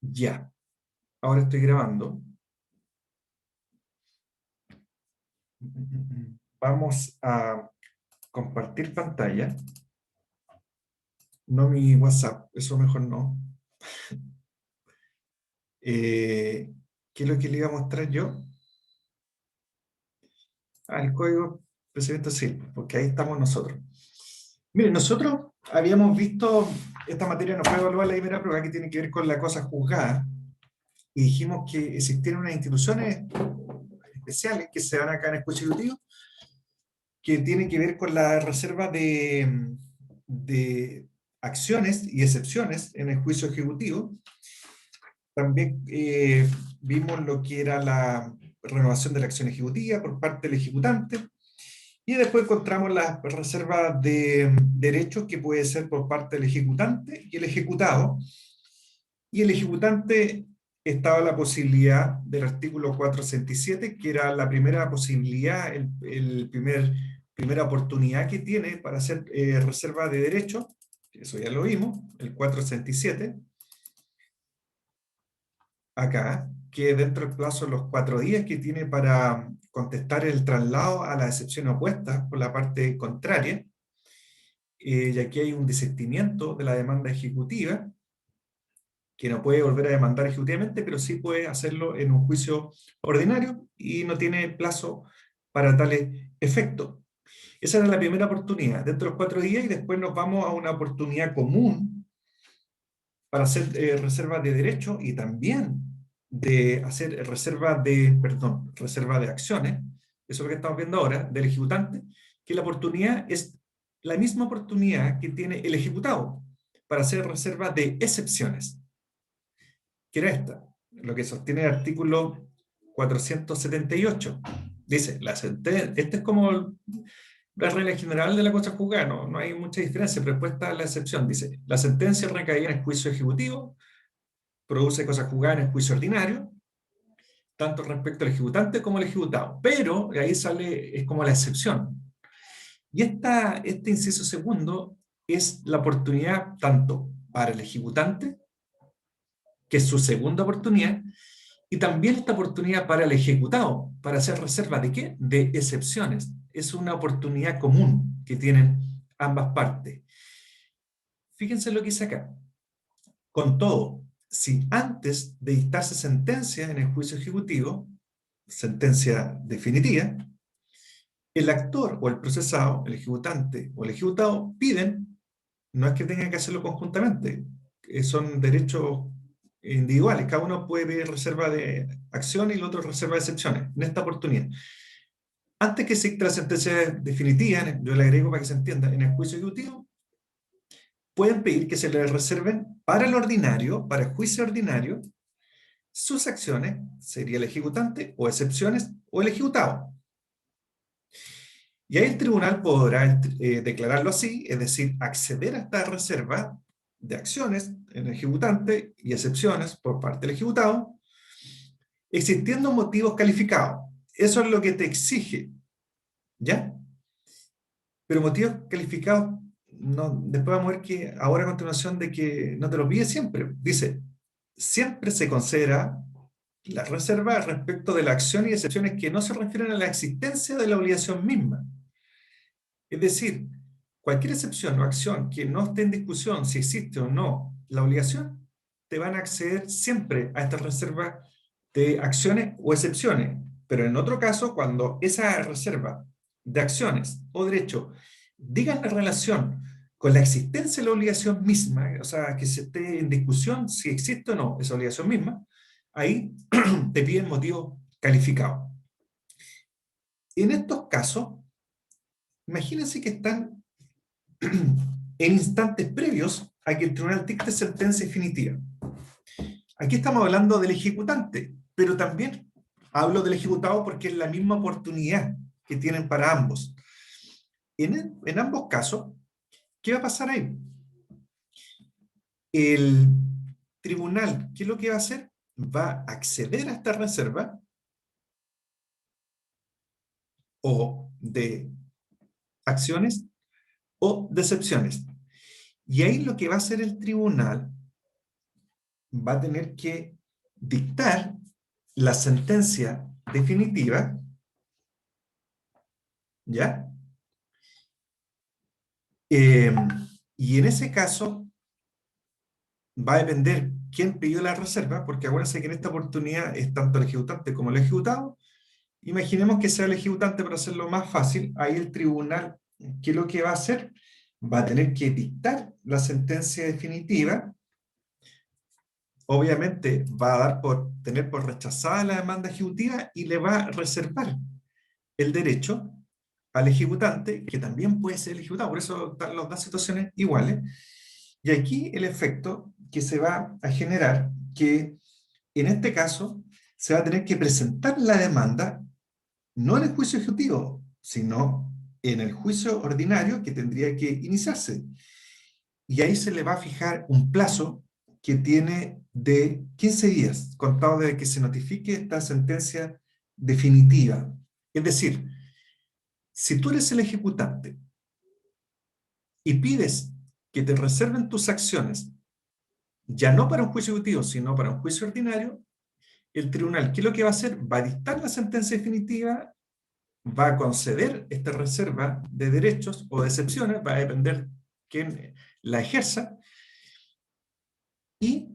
Ya, ahora estoy grabando. Vamos a compartir pantalla. No mi WhatsApp, eso mejor no. ¿Qué es lo que le iba a mostrar yo? El código procedimiento civil, porque ahí estamos nosotros. Miren, nosotros habíamos visto, esta materia no fue evaluar la primera prueba que tiene que ver con la cosa juzgada, y dijimos que existían unas instituciones especiales que se dan acá en el juicio ejecutivo, que tienen que ver con la reserva de acciones y excepciones en el juicio ejecutivo. También vimos lo que era la renovación de la acción ejecutiva por parte del ejecutante, y después encontramos la reserva de derechos que puede ser por parte del ejecutante y el ejecutado. Y el ejecutante estaba la posibilidad del artículo 467, que era la primera posibilidad, primera oportunidad que tiene para hacer reserva de derechos, eso ya lo vimos, el 467, acá, que dentro del plazo de los 4 días que tiene para contestar el traslado a la excepción opuesta por la parte contraria, y aquí hay un desistimiento de la demanda ejecutiva, que no puede volver a demandar ejecutivamente, pero sí puede hacerlo en un juicio ordinario y no tiene plazo para tales efectos. Esa era la primera oportunidad, dentro de los 4 días, y después nos vamos a una oportunidad común para hacer reserva de derecho y también de hacer reserva de acciones. Eso es lo que estamos viendo ahora, del ejecutante, que la oportunidad es la misma oportunidad que tiene el ejecutado para hacer reserva de excepciones, que era esta, lo que sostiene el artículo 478. Dice, esta es como la regla general de la cosa juzgada, no hay mucha diferencia, pero después está la excepción. Dice, la sentencia recaída en el juicio ejecutivo, produce cosa juzgada en el juicio ordinario, tanto respecto al ejecutante como al ejecutado. Pero ahí sale, es como la excepción. Y este inciso segundo es la oportunidad tanto para el ejecutante, que es su segunda oportunidad, y también esta oportunidad para el ejecutado, para hacer reserva ¿de qué? De excepciones. Es una oportunidad común que tienen ambas partes. Fíjense lo que dice acá. Con todo, si antes de dictarse sentencia en el juicio ejecutivo, sentencia definitiva, el actor o el procesado, el ejecutante o el ejecutado piden, no es que tengan que hacerlo conjuntamente, son derechos individuales, cada uno puede pedir reserva de acciones y el otro reserva de excepciones, en esta oportunidad. Antes que se dicte la sentencia definitiva, yo le agrego para que se entienda, en el juicio ejecutivo, pueden pedir que se les reserven para el ordinario, para el juicio ordinario, sus acciones, sería el ejecutante, o excepciones, o el ejecutado. Y ahí el tribunal podrá declararlo así, es decir, acceder a esta reserva de acciones en el ejecutante y excepciones por parte del ejecutado, existiendo motivos calificados. Eso es lo que te exige, ¿ya? Pero motivos calificados, no, después vamos a ver que ahora a continuación de que no te lo pide siempre. Dice, siempre se considera la reserva respecto de la acción y excepciones que no se refieren a la existencia de la obligación misma. Es decir, cualquier excepción o acción que no esté en discusión si existe o no la obligación, te van a acceder siempre a esta reserva de acciones o excepciones. Pero en otro caso, cuando esa reserva de acciones o derechos digan la relación con la existencia de la obligación misma, o sea, que se esté en discusión si existe o no esa obligación misma, ahí te piden motivo calificado. En estos casos, imagínense que están en instantes previos a que el tribunal dicte sentencia definitiva. Aquí estamos hablando del ejecutante, pero también hablo del ejecutado porque es la misma oportunidad que tienen para ambos. En ambos casos, ¿qué va a pasar ahí? El tribunal, ¿qué es lo que va a hacer? Va a acceder a esta reserva o de acciones o de excepciones. Y ahí lo que va a hacer el tribunal va a tener que dictar la sentencia definitiva, ¿ya? Y en ese caso va a depender quién pidió la reserva, porque acuérdense que en esta oportunidad es tanto el ejecutante como el ejecutado. Imaginemos que sea el ejecutante para hacerlo más fácil. Ahí el tribunal, ¿qué es lo que va a hacer? Va a tener que dictar la sentencia definitiva. Obviamente va a tener por rechazada la demanda ejecutiva y le va a reservar el derecho al ejecutante, que también puede ser el ejecutado, por eso están las dos situaciones iguales. Y aquí el efecto que se va a generar, que en este caso se va a tener que presentar la demanda no en el juicio ejecutivo, sino en el juicio ordinario que tendría que iniciarse. Y ahí se le va a fijar un plazo que tiene de 15 días, contado desde que se notifique esta sentencia definitiva. Es decir, si tú eres el ejecutante y pides que te reserven tus acciones, ya no para un juicio ejecutivo, sino para un juicio ordinario, el tribunal, ¿qué es lo que va a hacer? Va a dictar la sentencia definitiva, va a conceder esta reserva de derechos o de excepciones, va a depender quién la ejerza, y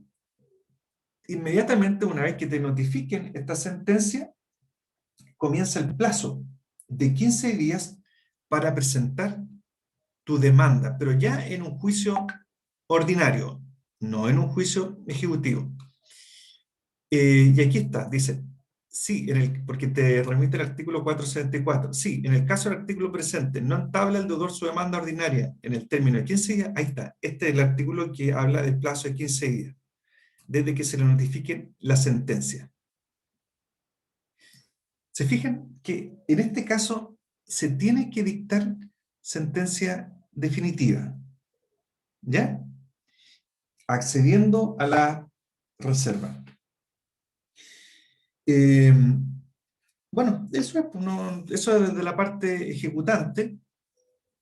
inmediatamente una vez que te notifiquen esta sentencia, comienza el plazo de 15 días para presentar tu demanda, pero ya en un juicio ordinario, no en un juicio ejecutivo. Y aquí está, dice, sí, porque te remite el artículo 474, sí, en el caso del artículo presente, no entabla el deudor su demanda ordinaria en el término de 15 días, ahí está, este es el artículo que habla del plazo de 15 días, desde que se le notifique la sentencia. Se fijan que en este caso se tiene que dictar sentencia definitiva, ¿ya? Accediendo a la reserva. Bueno, eso es de la parte ejecutante,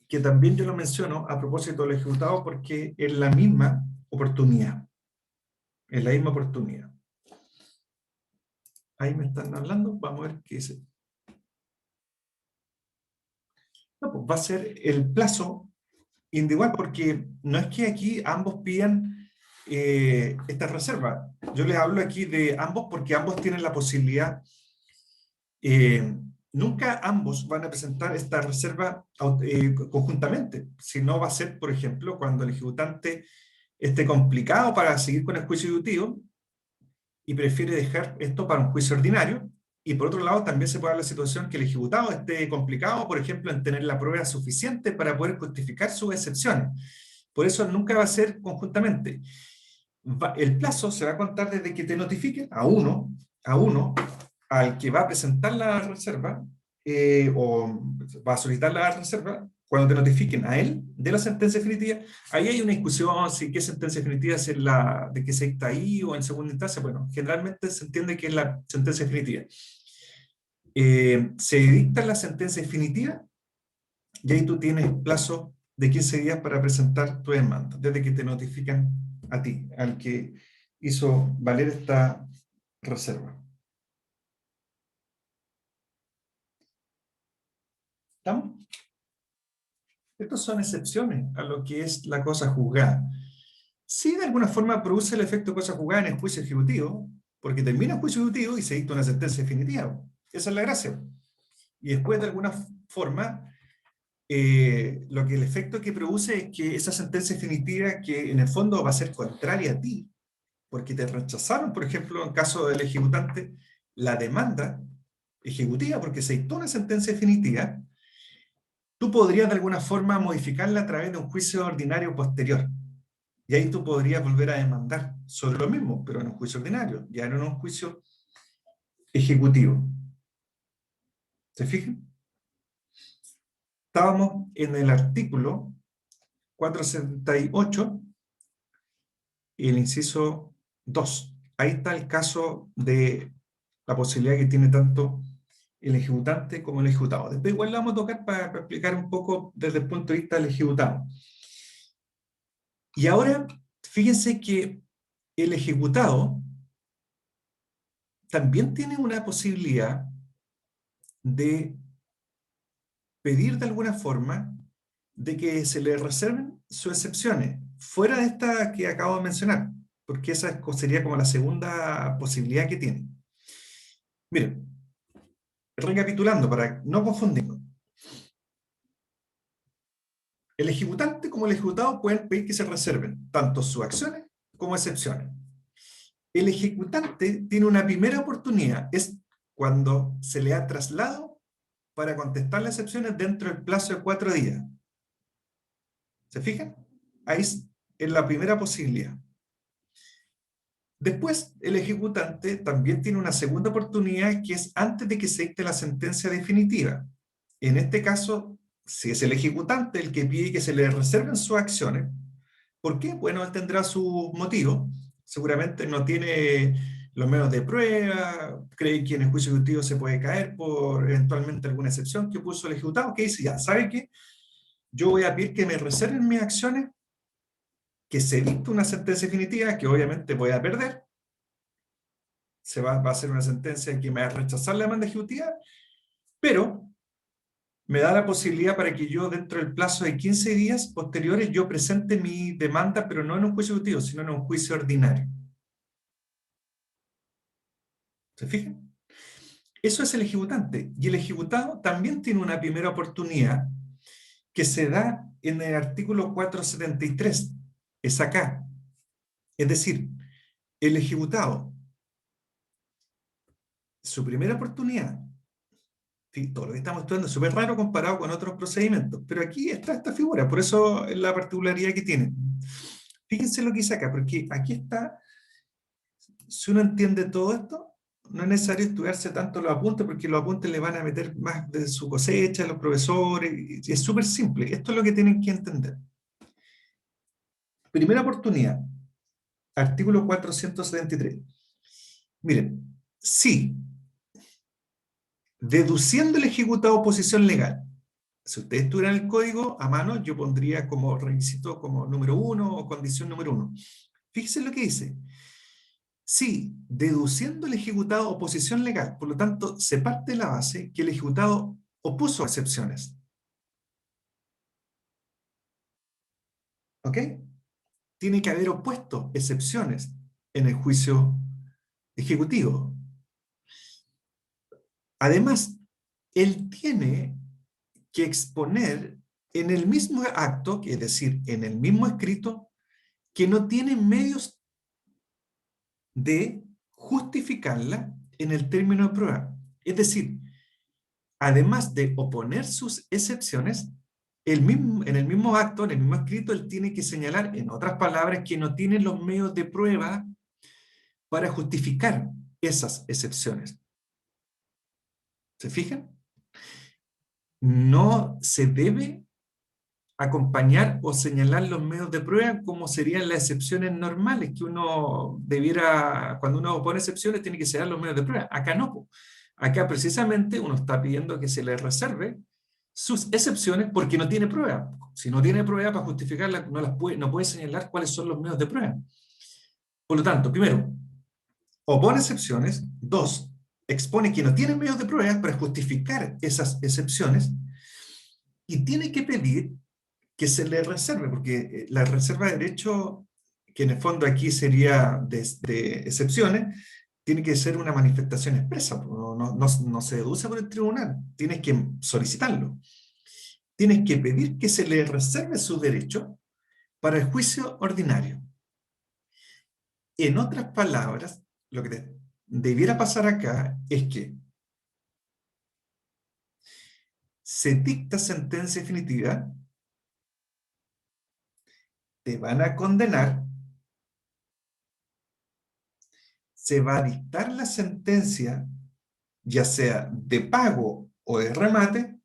que también yo lo menciono a propósito del ejecutado porque es la misma oportunidad. Es la misma oportunidad. Ahí me están hablando, vamos a ver qué dice. No, pues va a ser el plazo individual, porque no es que aquí ambos pidan esta reserva. Yo les hablo aquí de ambos porque ambos tienen la posibilidad. Nunca ambos van a presentar esta reserva conjuntamente, sino va a ser, por ejemplo, cuando el ejecutante esté complicado para seguir con el juicio ejecutivo y prefiere dejar esto para un juicio ordinario. Y por otro lado, también se puede dar la situación que el ejecutado esté complicado, por ejemplo, en tener la prueba suficiente para poder justificar sus excepciones. Por eso nunca va a ser conjuntamente. El plazo se va a contar desde que te notifiquen a uno, al que va a presentar la reserva, o va a solicitar la reserva, cuando te notifiquen a él de la sentencia definitiva. Ahí hay una discusión si qué sentencia definitiva es la de que se dicta ahí o en segunda instancia. Bueno, generalmente se entiende que es la sentencia definitiva. Se dicta la sentencia definitiva y ahí tú tienes plazo de 15 días para presentar tu demanda, desde que te notifican a ti, al que hizo valer esta reserva. ¿Estamos? Estas son excepciones a lo que es la cosa juzgada. Sí, de alguna forma produce el efecto de cosa juzgada en el juicio ejecutivo, porque termina el juicio ejecutivo y se dicta una sentencia definitiva. Esa es la gracia. Y después, de alguna forma, lo que el efecto que produce es que esa sentencia definitiva, que en el fondo va a ser contraria a ti, porque te rechazaron, por ejemplo, en caso del ejecutante, la demanda ejecutiva, porque se dictó una sentencia definitiva, tú podrías de alguna forma modificarla a través de un juicio ordinario posterior. Y ahí tú podrías volver a demandar sobre lo mismo, pero en un juicio ordinario, ya no en un juicio ejecutivo. ¿Se fijan? Estábamos en el artículo 478, el inciso 2. Ahí está el caso de la posibilidad que tiene tanto el ejecutante como el ejecutado. Después igual la vamos a tocar para explicar un poco desde el punto de vista del ejecutado. Y ahora, fíjense que el ejecutado también tiene una posibilidad de pedir de alguna forma de que se le reserven sus excepciones, fuera de esta que acabo de mencionar, porque esa sería como la segunda posibilidad que tiene. Miren, recapitulando para no confundirnos. El ejecutante como el ejecutado pueden pedir que se reserven tanto sus acciones como excepciones. El ejecutante tiene una primera oportunidad, es cuando se le da traslado para contestar las excepciones dentro del plazo de 4 días. ¿Se fijan? Ahí es la primera posibilidad. Después, el ejecutante también tiene una segunda oportunidad que es antes de que se dicte la sentencia definitiva. En este caso, si es el ejecutante el que pide que se le reserven sus acciones, ¿por qué? Bueno, él tendrá sus motivos. Seguramente no tiene los medios de prueba, cree que en el juicio ejecutivo se puede caer por eventualmente alguna excepción que puso el ejecutado, que dice, ya, ¿sabe qué? Yo voy a pedir que me reserven mis acciones, que se dicte una sentencia definitiva, que obviamente voy a perder, va a ser una sentencia que me va a rechazar la demanda ejecutiva, pero me da la posibilidad para que yo dentro del plazo de 15 días posteriores yo presente mi demanda, pero no en un juicio ejecutivo, sino en un juicio ordinario. ¿Se fijan? Eso es el ejecutante. Y el ejecutado también tiene una primera oportunidad que se da en el artículo 473. Es acá. Es decir, el ejecutado, su primera oportunidad, sí, todo lo que estamos estudiando es súper raro comparado con otros procedimientos, pero aquí está esta figura, por eso es la particularidad que tiene. Fíjense lo que hice acá, porque aquí está, si uno entiende todo esto, no es necesario estudiarse tanto los apuntes, porque los apuntes le van a meter más de su cosecha, los profesores, y es súper simple. Esto es lo que tienen que entender. Primera oportunidad, artículo 473. Miren, sí, deduciendo el ejecutado posición legal. Si ustedes tuvieran el código a mano, yo pondría como requisito como número 1 o condición número 1. Fíjense lo que dice. Sí, deduciendo el ejecutado oposición legal, por lo tanto, se parte de la base que el ejecutado opuso excepciones. ¿Ok? Tiene que haber opuesto excepciones en el juicio ejecutivo. Además, él tiene que exponer en el mismo acto, es decir, en el mismo escrito, que no tiene medios de justificarla en el término de prueba. Es decir, además de oponer sus excepciones, en el mismo acto, en el mismo escrito, él tiene que señalar, en otras palabras, que no tiene los medios de prueba para justificar esas excepciones. ¿Se fijan? No se debe acompañar o señalar los medios de prueba como serían las excepciones normales que uno debiera, cuando uno opone excepciones, tiene que señalar los medios de prueba. Acá no. Acá precisamente uno está pidiendo que se le reserve sus excepciones porque no tiene prueba. Si no tiene prueba para justificarla, no puede señalar cuáles son los medios de prueba. Por lo tanto, primero, opone excepciones. Dos, expone que no tiene medios de prueba para justificar esas excepciones y tiene que pedir que se le reserve, porque la reserva de derecho, que en el fondo aquí sería de excepciones, tiene que ser una manifestación expresa, no se deduce por el tribunal, tienes que solicitarlo. Tienes que pedir que se le reserve su derecho para el juicio ordinario. En otras palabras, lo que debiera pasar acá es que se dicta sentencia definitiva, te van a condenar, se va a dictar la sentencia, ya sea de pago o de remate,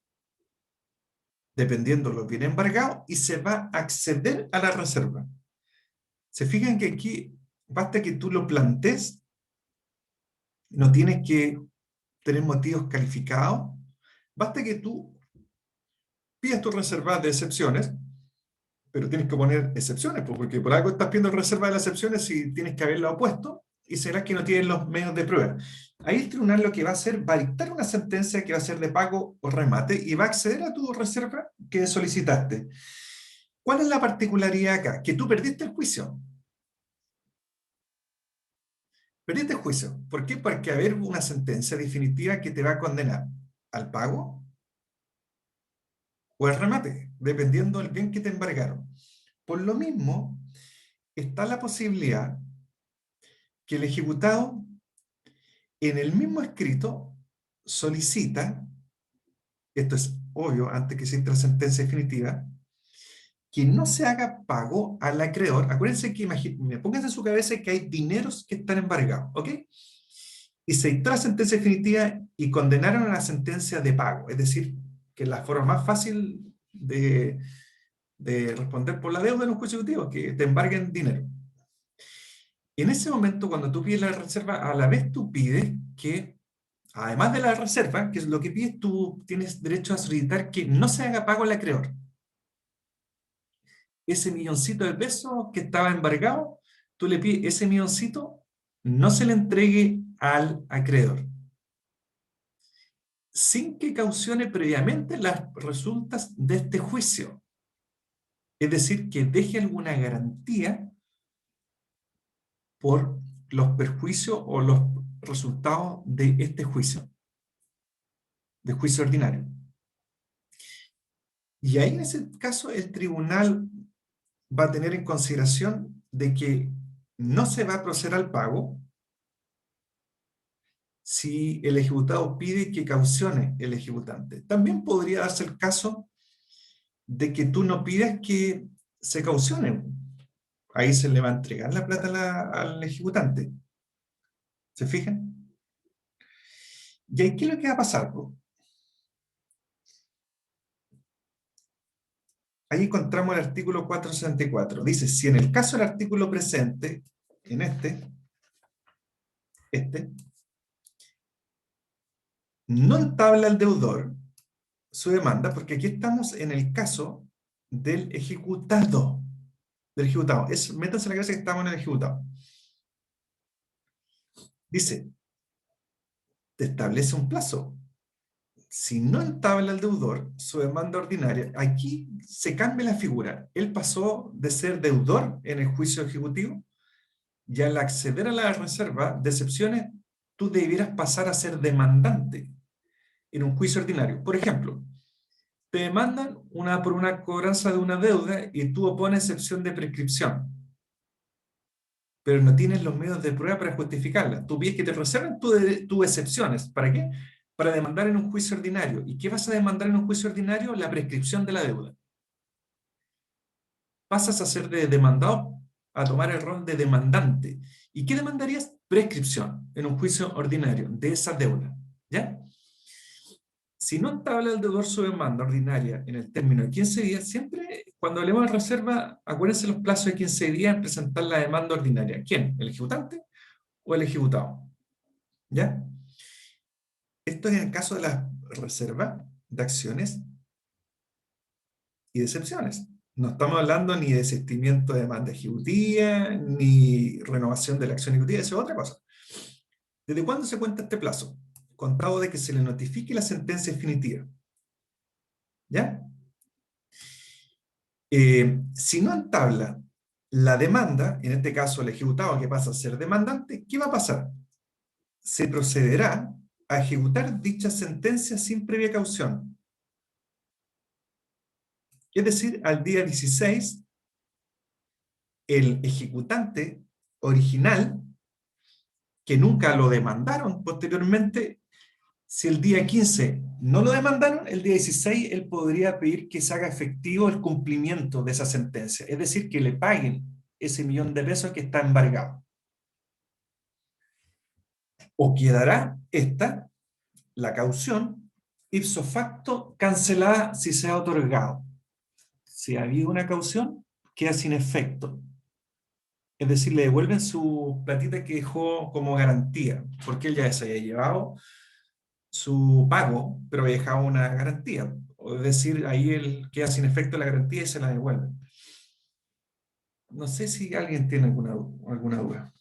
dependiendo de lo bien embargado, y se va a acceder a la reserva. Se fijan que aquí basta que tú lo plantees, no tienes que tener motivos calificados, basta que tú pidas tu reserva de excepciones, pero tienes que poner excepciones, pues, porque por algo estás pidiendo reserva de las excepciones y tienes que haberla opuesto, y será que no tienes los medios de prueba. Ahí el tribunal lo que va a hacer, va a dictar una sentencia que va a ser de pago o remate, y va a acceder a tu reserva que solicitaste. ¿Cuál es la particularidad acá? Que tú perdiste el juicio. Perdiste el juicio. ¿Por qué? Porque haber una sentencia definitiva que te va a condenar al pago o al remate, dependiendo del bien que te embargaron. Por lo mismo, está la posibilidad que el ejecutado en el mismo escrito solicita, esto es obvio antes que se entre la sentencia definitiva, que no se haga pago al acreedor. Acuérdense que, pónganse en su cabeza que hay dineros que están embargados, ¿ok? Y se dictó la sentencia definitiva y condenaron a la sentencia de pago, es decir, que es la forma más fácil de responder por la deuda en un juicio ejecutivo, que te embarguen dinero. En ese momento, cuando tú pides la reserva, a la vez tú pides que, además de la reserva, que es lo que pides, tú tienes derecho a solicitar que no se haga pago al acreedor. Ese milloncito de pesos que estaba embargado, tú le pides ese milloncito, no se le entregue al acreedor, sin que cautione previamente las resultas de este juicio. Es decir, que deje alguna garantía por los perjuicios o los resultados de este juicio, de juicio ordinario. Y ahí en ese caso el tribunal va a tener en consideración de que no se va a proceder al pago si el ejecutado pide que cautione el ejecutante. También podría darse el caso de que tú no pidas que se caucione. Ahí se le va a entregar la plata al ejecutante. ¿Se fijan? ¿Y ahí qué es lo que va a pasar? Ahí encontramos el artículo 464. Dice, si en el caso del artículo presente, en no entabla el deudor su demanda, porque aquí estamos en el caso del ejecutado. Métanse en la cabeza que estamos en el ejecutado. Dice, te establece un plazo. Si no entabla el deudor su demanda ordinaria, aquí se cambia la figura. Él pasó de ser deudor en el juicio ejecutivo y al acceder a la reserva de excepciones, tú debieras pasar a ser demandante en un juicio ordinario. Por ejemplo, te demandan por una cobranza de una deuda y tú opones excepción de prescripción, pero no tienes los medios de prueba para justificarla. Tú pides que te reserven tus excepciones. ¿Para qué? Para demandar en un juicio ordinario. ¿Y qué vas a demandar en un juicio ordinario? La prescripción de la deuda. Pasas a ser de demandado a tomar el rol de demandante. ¿Y qué demandarías? Prescripción en un juicio ordinario de esa deuda. ¿Ya? Si no entabla el deudor su demanda ordinaria en el término de 15 días, siempre cuando hablemos de reserva, acuérdense los plazos de 15 días en presentar la demanda ordinaria. ¿Quién? ¿El ejecutante o el ejecutado? ¿Ya? Esto es en el caso de la reserva de acciones y de excepciones. No estamos hablando ni de desistimiento de demanda ejecutiva, ni renovación de la acción ejecutiva, eso es otra cosa. ¿Desde cuándo se cuenta este plazo? Contado de que se le notifique la sentencia definitiva. ¿Ya? Si no entabla la demanda, en este caso el ejecutado que pasa a ser demandante, ¿qué va a pasar? Se procederá a ejecutar dicha sentencia sin previa caución. Es decir, al día 16, el ejecutante original, que nunca lo demandaron posteriormente, si el día 15 no lo demandaron, el día 16 él podría pedir que se haga efectivo el cumplimiento de esa sentencia, es decir, que le paguen ese $1.000.000 que está embargado. O quedará la caución, ipso facto cancelada si se ha otorgado. Si ha habido una caución, queda sin efecto. Es decir, le devuelven su platita que dejó como garantía, porque él ya se había llevado su pago, pero había dejado una garantía. Es decir, ahí él queda sin efecto la garantía y se la devuelven. No sé si alguien tiene alguna duda.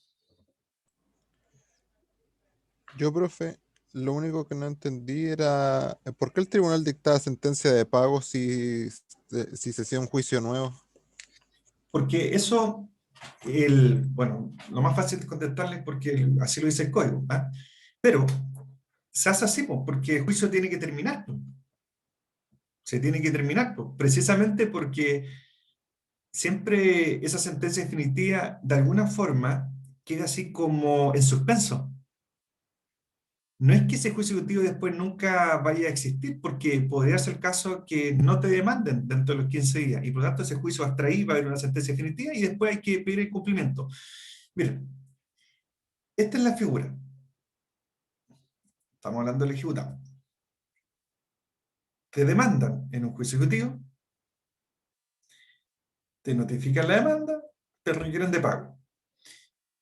Yo, profe, lo único que no entendí era ¿por qué el tribunal dictaba sentencia de pago si se hacía un juicio nuevo? Porque eso, bueno, lo más fácil de contestarle es porque así lo dice el código, ¿ah? Pero se hace así, pues, porque el juicio tiene que terminar, pues. Se tiene que terminar, pues, precisamente porque siempre esa sentencia definitiva, de alguna forma, queda así como en suspenso. No es que ese juicio ejecutivo después nunca vaya a existir, porque podría ser el caso que no te demanden dentro de los 15 días, y por lo tanto ese juicio va a hasta ahí, va a haber una sentencia definitiva y después hay que pedir el cumplimiento. Miren, esta es la figura. Estamos hablando del ejecutado. Te demandan en un juicio ejecutivo, te notifican la demanda, te requieren de pago.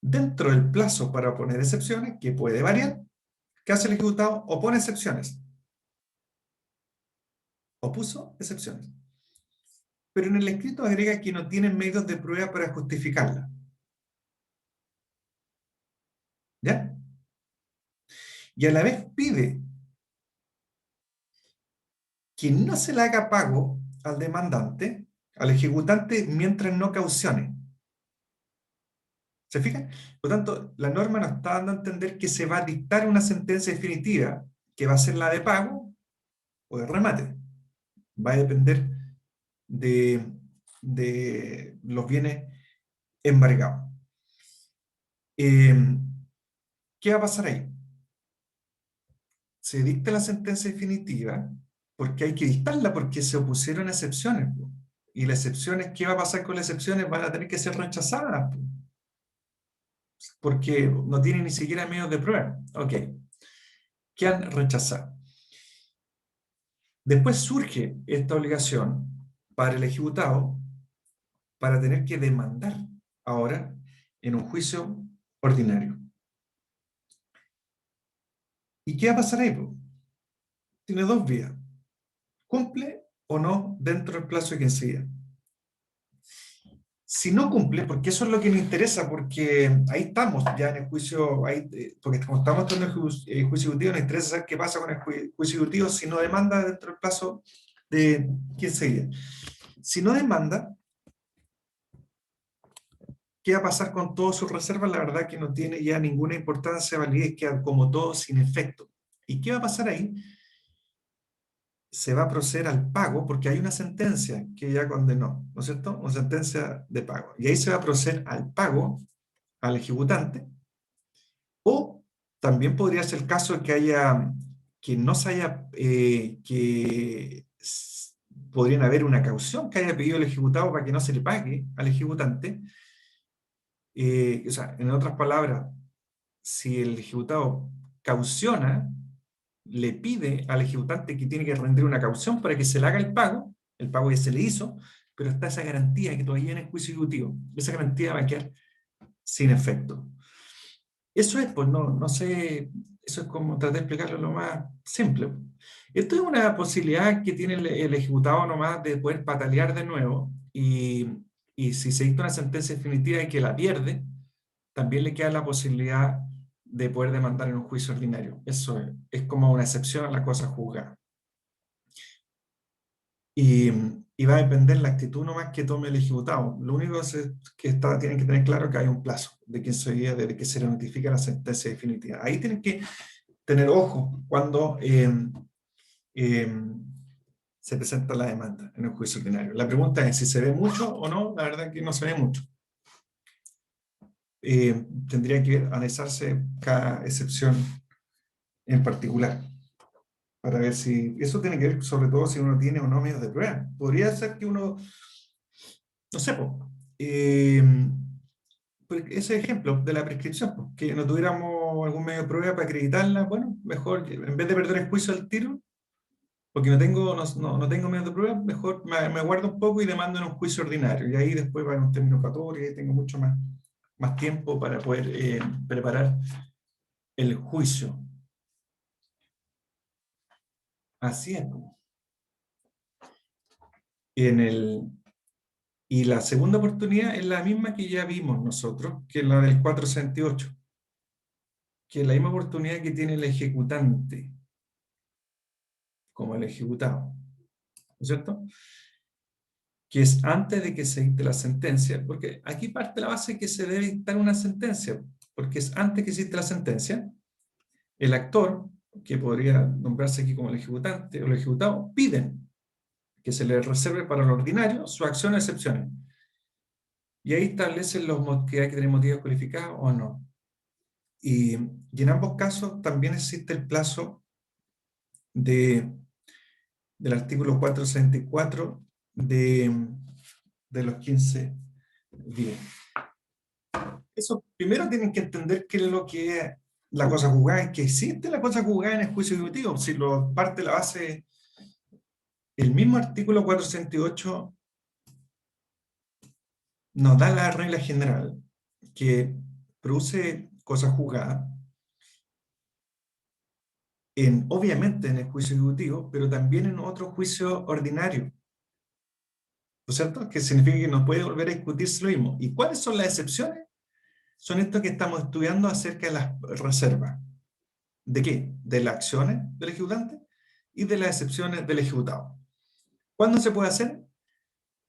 Dentro del plazo para poner excepciones, que puede variar, ¿qué hace el ejecutado? Opone excepciones. Opuso excepciones. Pero en el escrito agrega que no tienen medios de prueba para justificarla. ¿Ya? Y a la vez pide que no se le haga pago al demandante, al ejecutante, mientras no cautione. ¿Se fijan? Por lo tanto, la norma nos está dando a entender que se va a dictar una sentencia definitiva, que va a ser la de pago o de remate. Va a depender de, de los bienes embargados. Eh, ¿Qué va a pasar ahí? Se dicta la sentencia definitiva porque hay que dictarla porque se opusieron excepciones. Po. Y las excepciones, ¿qué va a pasar con las excepciones? Van a tener que ser rechazadas po, porque no tienen ni siquiera medios de prueba. Ok, ¿qué han rechazado? Después surge esta obligación para el ejecutado para tener que demandar ahora en un juicio ordinario. ¿Y qué va a pasar ahí? Po? Tiene dos vías. ¿Cumple o no dentro del plazo de 15 días? Si no cumple, porque eso es lo que nos interesa, porque ahí estamos ya en el juicio, ahí, porque como estamos en el juicio ejecutivo, nos interesa saber qué pasa con el juicio ejecutivo si no demanda dentro del plazo de 15 días. Si no demanda, ¿qué va a pasar con todas sus reservas? La verdad que no tiene ya ninguna importancia, validez, queda como todo sin efecto. ¿Y qué va a pasar ahí? Se va a proceder al pago, porque hay una sentencia que ya condenó, ¿no es cierto? Una sentencia de pago. Y ahí se va a proceder al pago al ejecutante. O también podría ser el caso de que haya, que no se haya, podrían haber una caución que haya pedido el ejecutado para que no se le pague al ejecutante. O sea, en otras palabras, si el ejecutado cauciona, le pide al ejecutante que tiene que rendir una caución para que se le haga el pago ya se le hizo, pero está esa garantía que todavía en el juicio ejecutivo. Esa garantía va a quedar sin efecto. Eso es, pues no sé, eso es como tratar de explicarlo lo más simple. Esto es una posibilidad que tiene el ejecutado nomás de poder patalear de nuevo y si se dicta una sentencia definitiva y que la pierde, también le queda la posibilidad de poder demandar en un juicio ordinario. Eso es como una excepción a la cosa juzgada. Y, y va a depender la actitud nomás que tome el ejecutado. Lo único que tienen que tener claro que hay un plazo de 15 días desde que se le notifica la sentencia definitiva. Ahí tienen que tener ojo cuando eh, se presenta la demanda en el juicio ordinario. La pregunta es si se ve mucho o no. La verdad es que no se ve mucho. Tendría que analizarse cada excepción en particular para ver si eso tiene que ver sobre todo si uno tiene o no medios de prueba. Podría ser que uno, no sé, ese ejemplo de la prescripción, po, que no tuviéramos algún medio de prueba para acreditarla, bueno, mejor, en vez de perder el juicio al tiro, porque no tengo medios de prueba, mejor me guardo un poco y demando en un juicio ordinario. Y ahí después va en un término patorio y tengo mucho más tiempo para poder preparar el juicio. Así es. En el, Y la segunda oportunidad es la misma que ya vimos nosotros, que es la del 468, que es la misma oportunidad que tiene el ejecutante, como el ejecutado, ¿no es cierto? Que es antes de que se dicte la sentencia, porque aquí parte la base que se debe dictar una sentencia, porque es antes que se dicte la sentencia, el actor, que podría nombrarse aquí como el ejecutante o el ejecutado, piden que se le reserve para lo ordinario su acción o excepciones. Y ahí establecen que hay que tener motivos cualificados o no. Y en ambos casos también existe el plazo de, del artículo 464 de los 15 días. Eso primero tienen que entender qué es lo que es la cosa juzgada, que existe la cosa juzgada en el juicio ejecutivo. Si lo parte la base, el mismo artículo 468 nos da la regla general que produce cosa juzgada, obviamente en el juicio ejecutivo, pero también en otro juicio ordinario, ¿no es cierto? Que significa que no puede volver a discutirse lo mismo. ¿Y cuáles son las excepciones? Son estos que estamos estudiando acerca de las reservas. ¿De qué? De las acciones del ejecutante y de las excepciones del ejecutado. ¿Cuándo se puede hacer?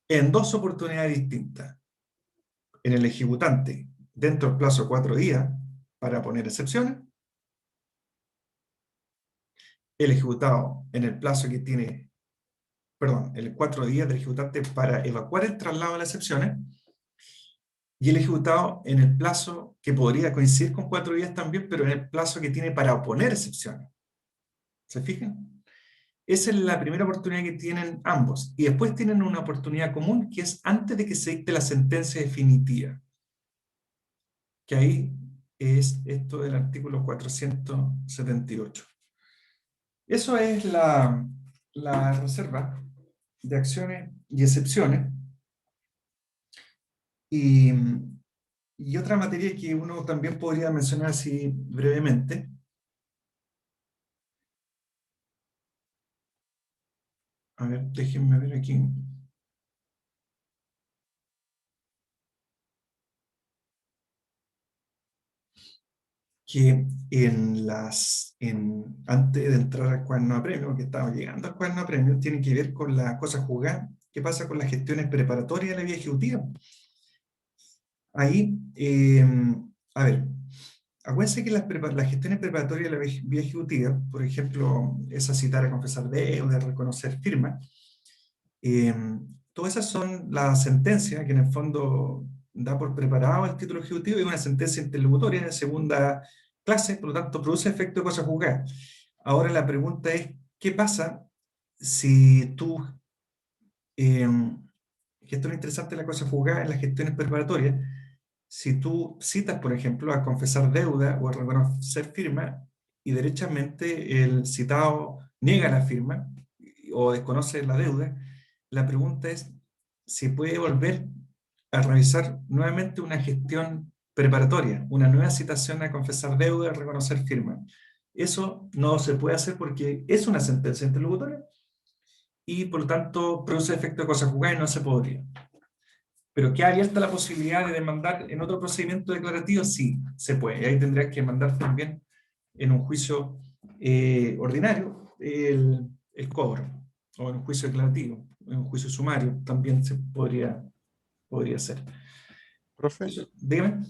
En dos oportunidades distintas. En el ejecutante, dentro del plazo de 4 días, para poner excepciones. El ejecutado en el plazo que tiene, perdón, el 4 días del ejecutante para evacuar el traslado de las excepciones. Y el ejecutado en el plazo que podría coincidir con 4 días también, pero en el plazo que tiene para oponer excepciones. ¿Se fijan? Esa es la primera oportunidad que tienen ambos. Y después tienen una oportunidad común, que es antes de que se dicte la sentencia definitiva. Que ahí es esto del artículo 478. Eso es la reserva de acciones y excepciones. Y, y otra materia que uno también podría mencionar así brevemente, a ver, déjenme ver aquí, que antes de entrar al cuaderno de premio, que estamos llegando al cuaderno de premio, tiene que ver con la cosa jugada, qué pasa con las gestiones preparatorias de la vía ejecutiva. Ahí, a ver, acuérdense que las gestiones preparatorias de la vía ejecutiva, por ejemplo, esa citar a confesar deuda, reconocer firma, todas esas son la sentencia que en el fondo da por preparado el título ejecutivo y una sentencia interlocutoria de segunda clase, por lo tanto produce efecto de cosa juzgada. Ahora la pregunta es, ¿qué pasa si tú, eh, que esto es lo interesante de la cosa juzgada en las gestiones preparatorias, si tú citas, por ejemplo, a confesar deuda o a reconocer firma y derechamente el citado niega la firma o desconoce la deuda, la pregunta es si puede volver a realizar nuevamente una gestión preparatoria, una nueva citación a confesar deuda, a reconocer firma. Eso no se puede hacer porque es una sentencia interlocutoria y por lo tanto produce efecto de cosa juzgada y no se podría. Pero queda abierta la posibilidad de demandar en otro procedimiento declarativo, sí, se puede. Y ahí tendrías que demandar también en un juicio ordinario el cobro, o en un juicio declarativo, en un juicio sumario, también se podría hacer. Profe, Eso, dígame,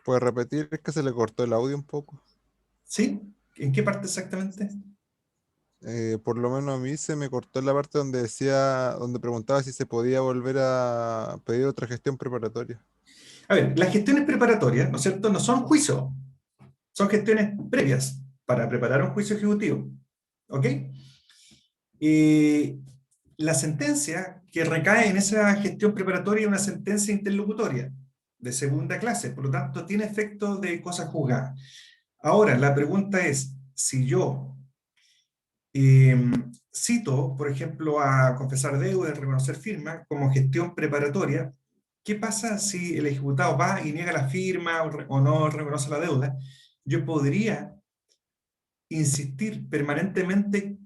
¿puede repetir? Es que se le cortó el audio un poco. ¿sí? ¿En qué parte exactamente? Por lo menos a mí se me cortó en la parte donde decía, donde preguntaba si se podía volver a pedir otra gestión preparatoria. A ver, las gestiones preparatorias, ¿no es cierto?, no son juicios, son gestiones previas para preparar un juicio ejecutivo. ¿Ok? Eh, la sentencia que recae en esa gestión preparatoria es una sentencia interlocutoria de segunda clase, por lo tanto tiene efecto de cosa juzgada. Ahora, la pregunta es, si yo cito, por ejemplo, a confesar deuda, reconocer firma como gestión preparatoria, ¿qué pasa si el ejecutado va y niega la firma o no reconoce la deuda? Yo podría insistir permanentemente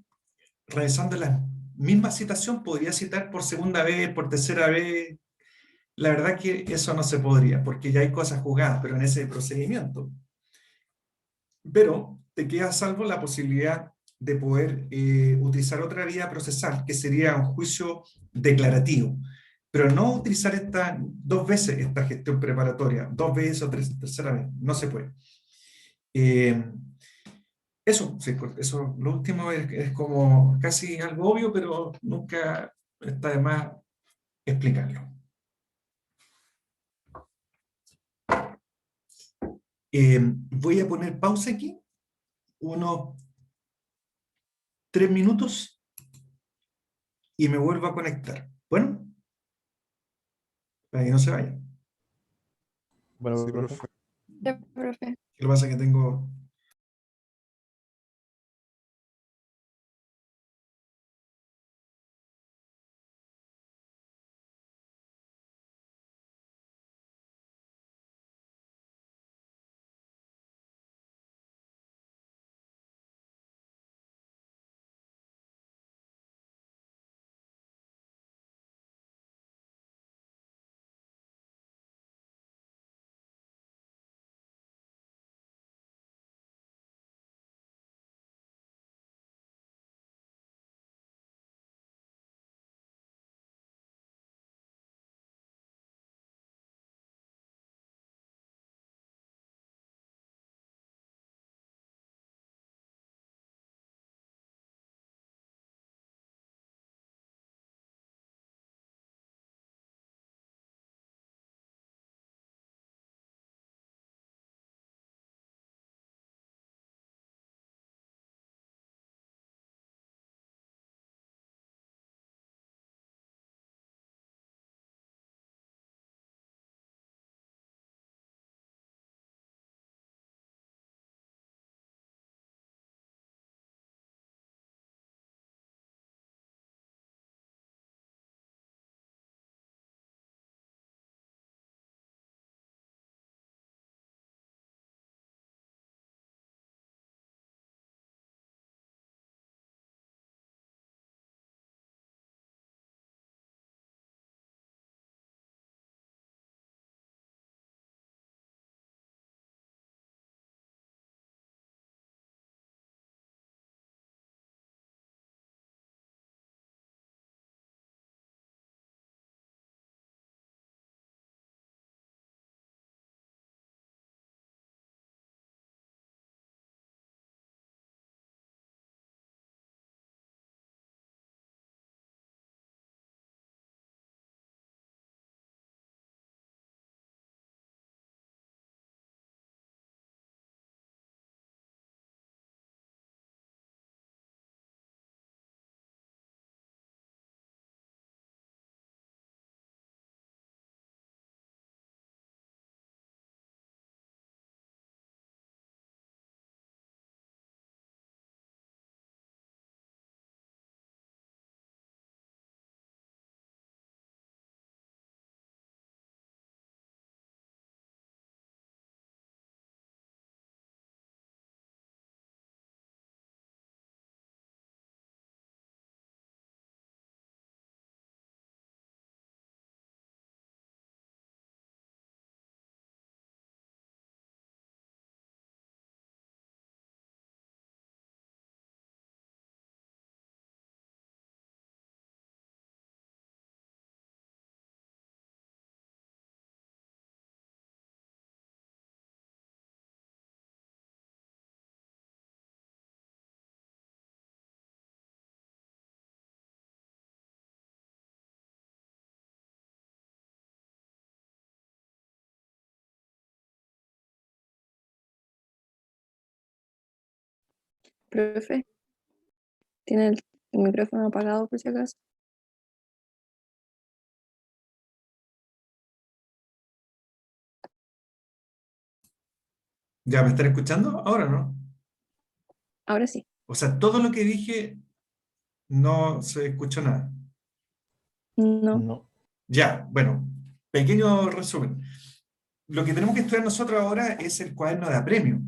realizando la misma citación, podría citar por segunda vez, por tercera vez, La verdad que eso no se podría, porque ya hay cosas juzgadas, pero en ese procedimiento. Pero te queda a salvo la posibilidad de poder utilizar otra vía procesal, que sería un juicio declarativo, pero no utilizar dos veces esta gestión preparatoria, dos veces o tercera vez, no se puede. Eh, Eso, sí, eso, lo último es como casi algo obvio, pero nunca está de más explicarlo. Voy a poner pausa aquí, unos 3 minutos, y me vuelvo a conectar. Bueno, para que no se vayan. Sí, Bueno, profe. profe. Ya, profe. Lo que pasa es que tengo... Profe, tiene el micrófono apagado por si acaso. ¿Ya me están escuchando? Ahora no. Ahora sí. O sea, todo lo que dije no se escuchó nada. No. No. Ya, bueno, pequeño resumen. Lo que tenemos que estudiar nosotros ahora es el cuaderno de apremio.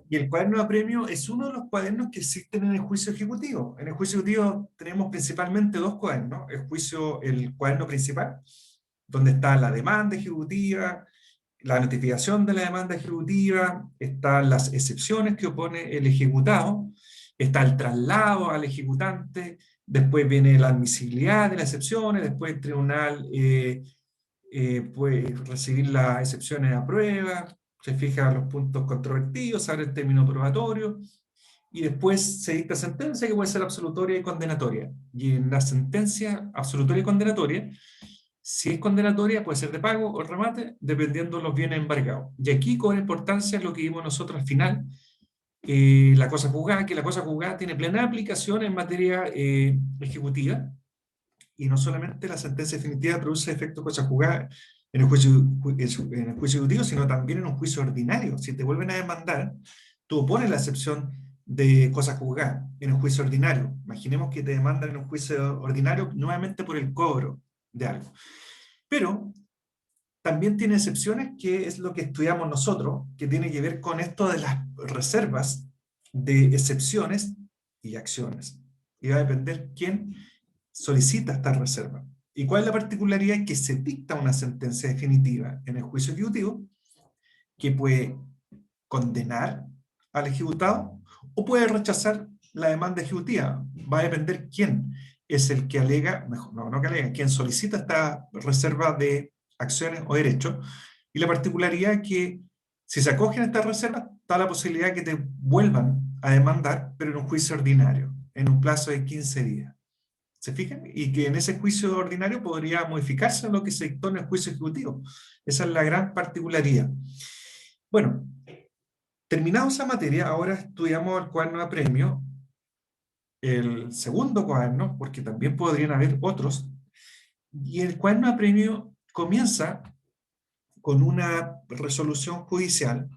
Y el cuaderno de apremio es uno de los cuadernos que existen en el juicio ejecutivo. En el juicio ejecutivo tenemos principalmente dos cuadernos, el cuaderno principal donde está la demanda ejecutiva, la notificación de la demanda ejecutiva, están las excepciones que opone el ejecutado, está el traslado al ejecutante, después viene la admisibilidad de las excepciones, después el tribunal puede recibir las excepciones a prueba, se fijan los puntos controvertidos, se abre el término probatorio, y después se dicta sentencia que puede ser absolutoria y condenatoria. Y en la sentencia absolutoria y condenatoria, si es condenatoria, puede ser de pago o remate, dependiendo de los bienes embargados. Y aquí cobra importancia lo que vimos nosotros al final, la cosa juzgada, que la cosa juzgada tiene plena aplicación en materia ejecutiva, y no solamente la sentencia definitiva produce efecto cosa juzgada en el juicio ejecutivo, sino también en un juicio ordinario. Si te vuelven a demandar, tú opones la excepción de cosa juzgada en un juicio ordinario. Imaginemos que te demandan en un juicio ordinario nuevamente por el cobro de algo. Pero también tiene excepciones, que es lo que estudiamos nosotros, que tiene que ver con esto de las reservas de excepciones y acciones. Y va a depender quién solicita esta reserva. ¿Y cuál es la particularidad? Que se dicta una sentencia definitiva en el juicio ejecutivo que puede condenar al ejecutado o puede rechazar la demanda ejecutiva. Va a depender quién es el que alega, mejor, no que alega, quien solicita esta reserva de acciones o derechos. Y la particularidad es que si se acogen a estas reservas, está la posibilidad de que te vuelvan a demandar, pero en un juicio ordinario, en un plazo de 15 días. ¿Se fijan? Y que en ese juicio ordinario podría modificarse lo que se dictó en el juicio ejecutivo. Esa es la gran particularidad. Bueno, terminado esa materia, ahora estudiamos el cuaderno de apremio, el segundo cuaderno, porque también podrían haber otros, y el cuaderno de apremio comienza con una resolución judicial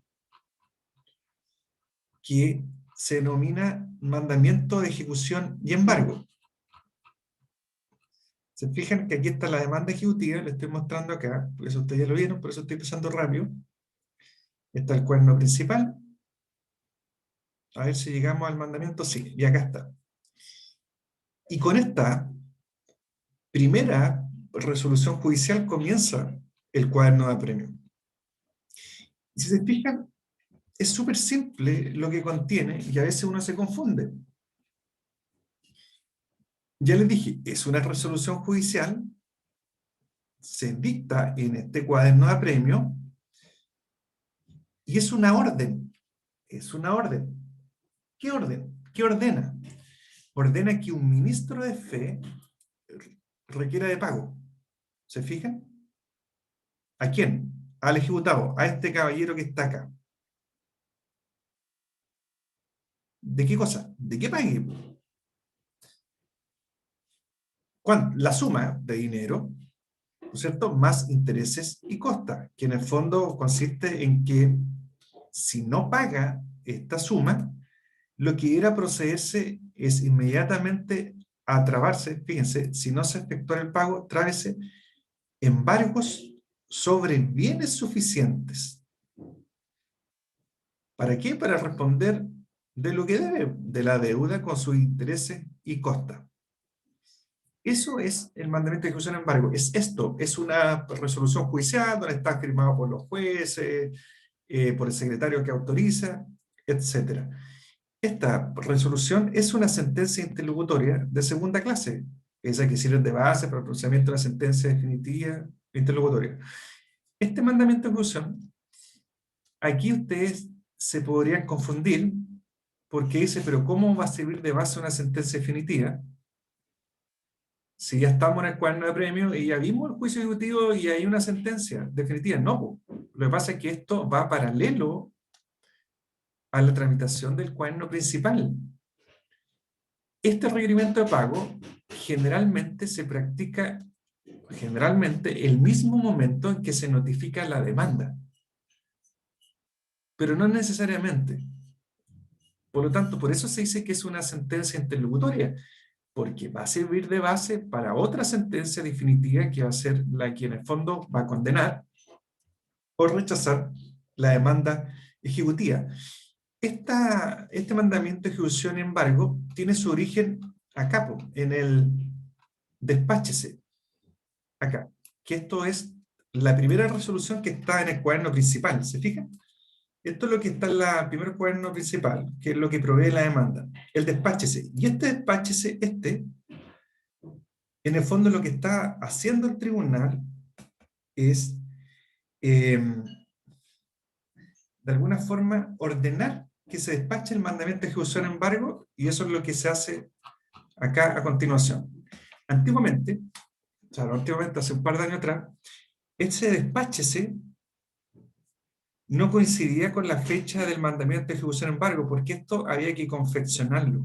que se denomina mandamiento de ejecución y embargo. Se fijan que aquí está la demanda ejecutiva, le estoy mostrando acá, por eso ustedes ya lo vieron, por eso estoy pasando rápido. Está el cuaderno principal. A ver si llegamos al mandamiento, sí, y acá está. Y con esta primera resolución judicial comienza el cuaderno de apremio. Y si se fijan, es súper simple lo que contiene, y a veces uno se confunde. Ya les dije, es una resolución judicial, se dicta en este cuaderno de apremio, y es una orden. Es una orden. ¿Qué orden? ¿Qué ordena? Ordena que un ministro de fe requiera de pago. ¿Se fijan? ¿A quién? Al ejecutado, a este caballero que está acá. ¿De qué cosa? ¿De qué pague? La suma de dinero, ¿no es cierto?, más intereses y costas, que en el fondo consiste en que si no paga esta suma, lo que deberá procederse es inmediatamente a trabarse, fíjense, si no se efectúa el pago, trábese embargos sobre bienes suficientes. ¿Para qué? Para responder de lo que debe, de la deuda con sus intereses y costas. Eso es el mandamiento de ejecución de embargo. Es esto, es una resolución judicial donde está firmado por los jueces, por el secretario que autoriza, etc. Esta resolución es una sentencia interlocutoria de segunda clase, esa que sirve de base para el procesamiento de la sentencia definitiva interlocutoria. Este mandamiento de ejecución, aquí ustedes se podrían confundir, porque dice, pero ¿cómo va a servir de base una sentencia definitiva? Si ya estamos en el cuaderno de apremio y ya vimos el juicio ejecutivo y hay una sentencia definitiva. No, lo que pasa es que esto va paralelo a la tramitación del cuaderno principal. Este requerimiento de pago generalmente se practica el mismo momento en que se notifica la demanda, pero no necesariamente. Por lo tanto, por eso se dice que es una sentencia interlocutoria, porque va a servir de base para otra sentencia definitiva que va a ser la que en el fondo va a condenar o rechazar la demanda ejecutiva. Este mandamiento de ejecución y embargo tiene su origen acá, en el despáchese, acá, que esto es la primera resolución que está en el cuaderno principal, ¿se fijan? Esto es lo que está en el primer cuaderno principal, que es lo que provee la demanda. El despáchese. Y este despáchese, en el fondo lo que está haciendo el tribunal es, de alguna forma, ordenar que se despache el mandamiento de ejecución en embargo, y eso es lo que se hace acá a continuación. Antiguamente, o sea, antiguamente hace un par de años atrás, ese despáchese no coincidía con la fecha del mandamiento de ejecución en embargo, porque esto había que confeccionarlo.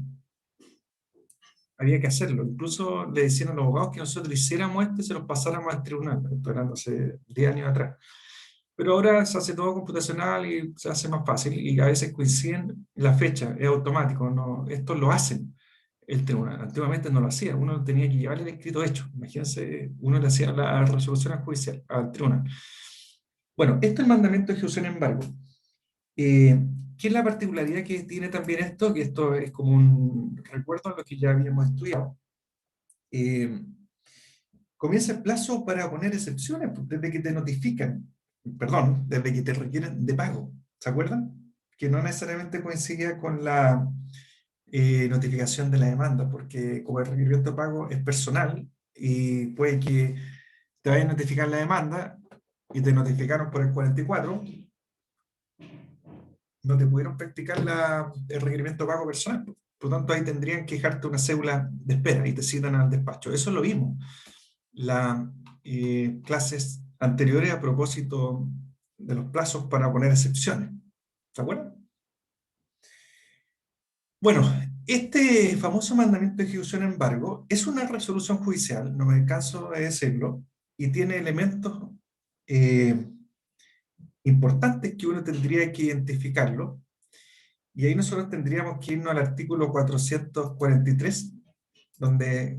Había que hacerlo. Incluso le decían a los abogados que nosotros hiciéramos esto y se los pasáramos al tribunal. Esto era hace 10 años atrás. Pero ahora se hace todo computacional y se hace más fácil, y a veces coinciden la fecha, es automático. No, esto lo hacen el tribunal. Antiguamente no lo hacía, uno tenía que llevar el escrito hecho. Imagínense, uno le hacía la resolución al judicial, al tribunal. Bueno, esto es el mandamiento de ejecución en embargo. ¿Qué es la particularidad que tiene también esto? Que esto es como un recuerdo a lo que ya habíamos estudiado. Comienza el plazo para poner excepciones, pues, desde que te notifican, perdón, desde que te requieren de pago. ¿Se acuerdan? Que no necesariamente coincidía con la notificación de la demanda, porque como el requerimiento de pago es personal y puede que te vayan a notificar la demanda y te notificaron por el 44, no te pudieron practicar el requerimiento de pago personal. Por lo tanto, ahí tendrían que dejarte una cédula de espera y te citan al despacho. Eso lo vimos las clases anteriores a propósito de los plazos para poner excepciones. ¿Se acuerdan? Bueno, este famoso mandamiento de ejecución en embargo es una resolución judicial, no me canso de decirlo, y tiene elementos importantes que uno tendría que identificarlo. Y ahí nosotros tendríamos que irnos al artículo 443, donde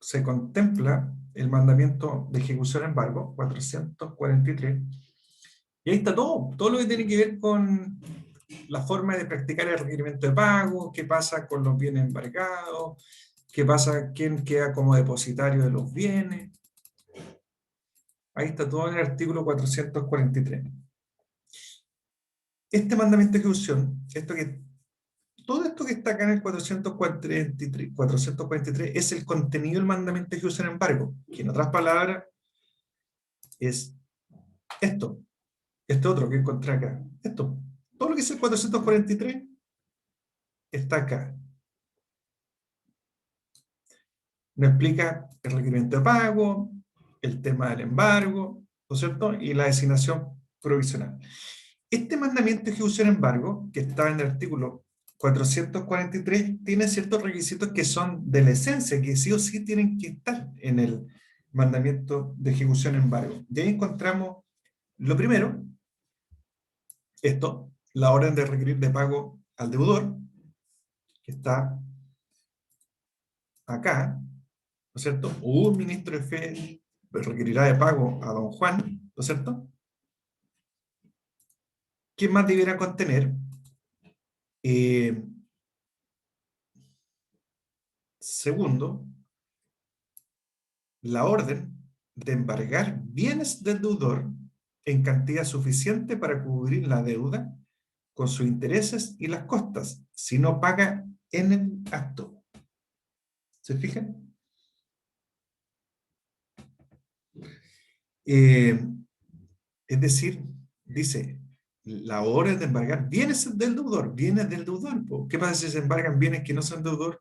se contempla el mandamiento de ejecución en embargo, 443. Y ahí está todo lo que tiene que ver con la forma de practicar el requerimiento de pago, qué pasa con los bienes embargados, qué pasa, quién queda como depositario de los bienes. Ahí está todo en el artículo 443. Este mandamiento de ejecución, todo esto que está acá en el 443 es el contenido del mandamiento de ejecución en embargo, que en otras palabras es este otro que encontré acá, todo lo que es el 443 está acá. Nos explica el requerimiento de pago, el tema del embargo, ¿no es cierto? Y la designación provisional. Este mandamiento de ejecución en embargo, que está en el artículo 443, tiene ciertos requisitos que son de la esencia, que sí o sí tienen que estar en el mandamiento de ejecución en embargo. Y ahí encontramos lo primero, la orden de requerir de pago al deudor, que está acá, ¿no es cierto? Un ministro de fe requerirá de pago a don Juan, ¿no es cierto? ¿Qué más debiera contener? Segundo, la orden de embargar bienes del deudor en cantidad suficiente para cubrir la deuda con sus intereses y las costas, si no paga en el acto. ¿Se fijan? Es decir, dice, la orden de embargar bienes del deudor, bienes del deudor. ¿Qué pasa si se embargan bienes que no son deudor?